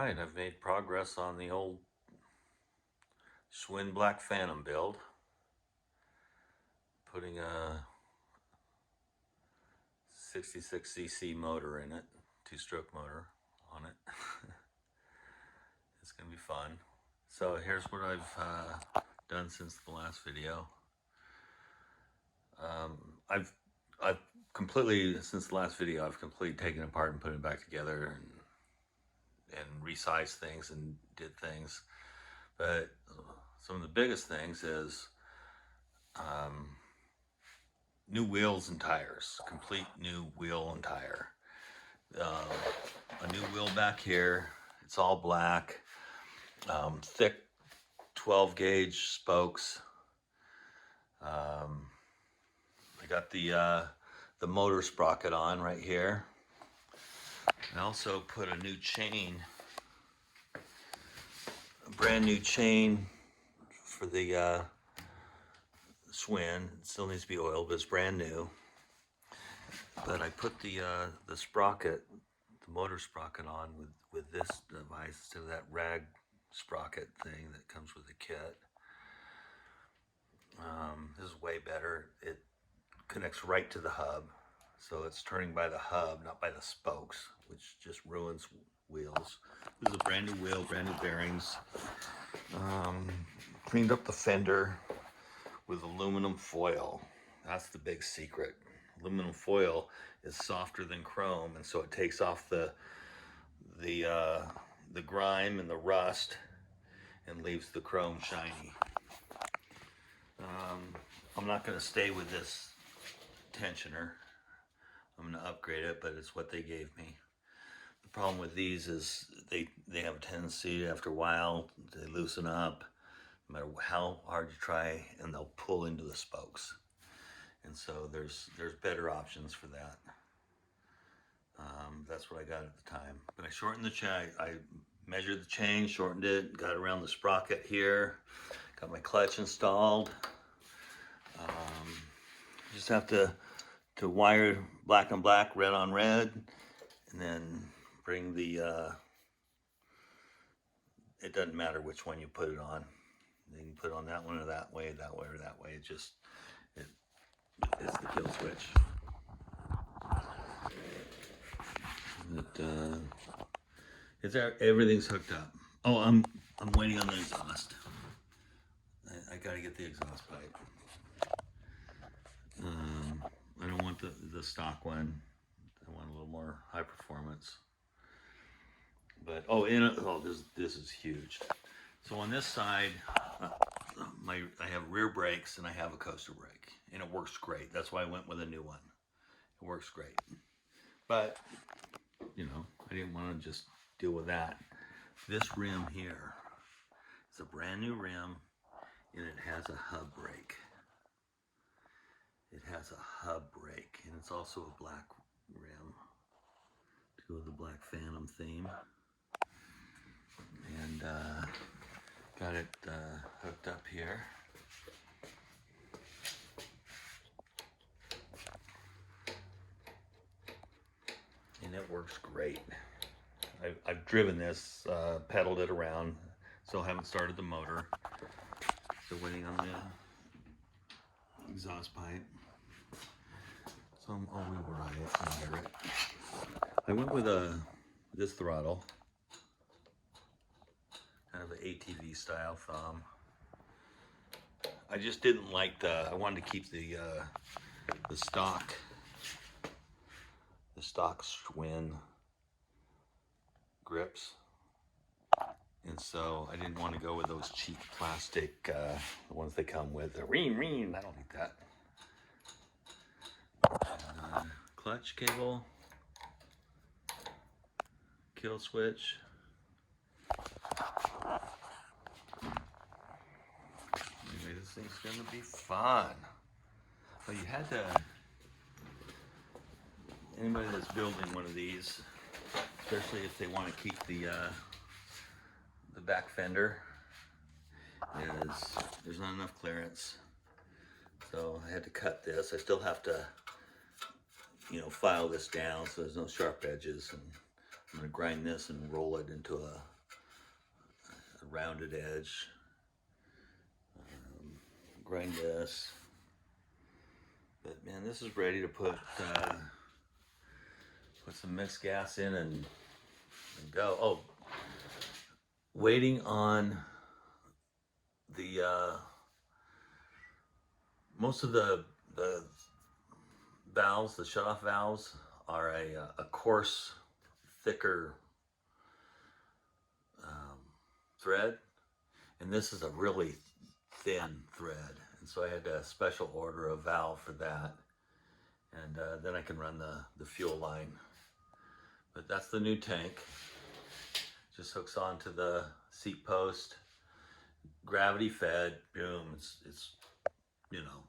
Alright, I've made progress on the old Schwinn Black Phantom build. Putting a 66cc motor in it, two-stroke motor on it. It's going to be fun. So here's what I've done since the last video. I've completely, since the last video, I've completely taken it apart and put it back together and resized things and did things. But some of the biggest things is new wheels and tires, complete new wheel and tire. A new wheel back here, it's all black, thick 12 gauge spokes. I got the motor sprocket on right here. I also put a new chain, a brand new chain for the Schwinn. It still needs to be oiled, but it's brand new. But I put the sprocket, the motor sprocket on with this device instead of that rag sprocket thing that comes with the kit. This is way better. It connects right to the hub, so it's turning by the hub, not by the spokes, which just ruins wheels. This is a brand new wheel, brand new bearings. Cleaned up the fender with aluminum foil. That's the big secret. Aluminum foil is softer than chrome, and so it takes off the grime and the rust and leaves the chrome shiny. I'm not going to stay with this tensioner. I'm going to upgrade it, but it's what they gave me. The problem with these is they have a tendency, after a while, they loosen up, no matter how hard you try, and they'll pull into the spokes. And so there's better options for that. That's what I got at the time. But I shortened the chain. I measured the chain, shortened it, got around the sprocket here, got my clutch installed. Just have to wire black on black, red on red, and then bring the, it doesn't matter which one you put it on. You can put it on that one or that way, or that way. It's the kill switch. Everything's hooked up. Oh, I'm waiting on the exhaust. I gotta get the exhaust pipe. I don't want the stock one. I want a little more high performance. But this is huge. So on this side, I have rear brakes and I have a coaster brake, and it works great. That's why I went with a new one. It works great. But you know, I didn't want to just deal with that. This rim here is a brand new rim, and it has a hub brake. It has a hub brake, and it's also a black rim to go with the Black Phantom theme. And got it hooked up here. And it works great. I've driven this, pedaled it around, still haven't started the motor. Still waiting on the exhaust pipe. So I'm all-wheel ride. I went with this throttle, kind of an ATV style thumb. I just didn't like I wanted to keep the stock Schwinn grips, and so I didn't want to go with those cheap plastic, the ones they come with. The I don't need that. Clutch cable, kill switch. Anyway, this thing's gonna be fun. But you had to, anybody that's building one of these, especially if they want to keep the back fender, there's not enough clearance. So I had to cut this. I still have to, file this down so there's no sharp edges, and I'm going to grind this and roll it into a rounded edge. Grind this. But man, this is ready to put some mixed gas in and go. Oh, waiting on the most of the valves, the shutoff valves, are a coarse, thicker thread, and this is a really thin thread, and so I had to special order a valve for that, and then I can run the fuel line. But that's the new tank. Just hooks onto the seat post, gravity fed. Boom! It's you know,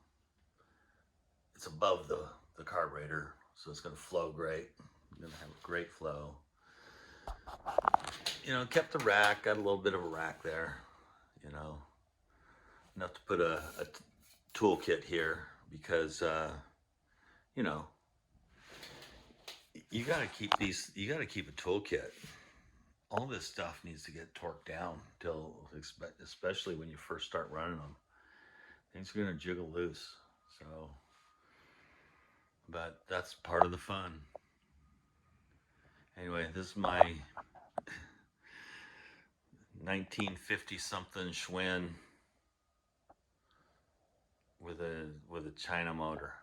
it's above the carburetor, so it's going to flow great. I'm going to have a great flow. You know, kept the rack, got a little bit of a rack there, you know, enough to put a toolkit here because, you know, you got to keep a toolkit. All this stuff needs to get torqued down till, especially when you first start running them. Things are going to jiggle loose. So, but that's part of the fun. Anyway, this is my 1950 something Schwinn with a China motor.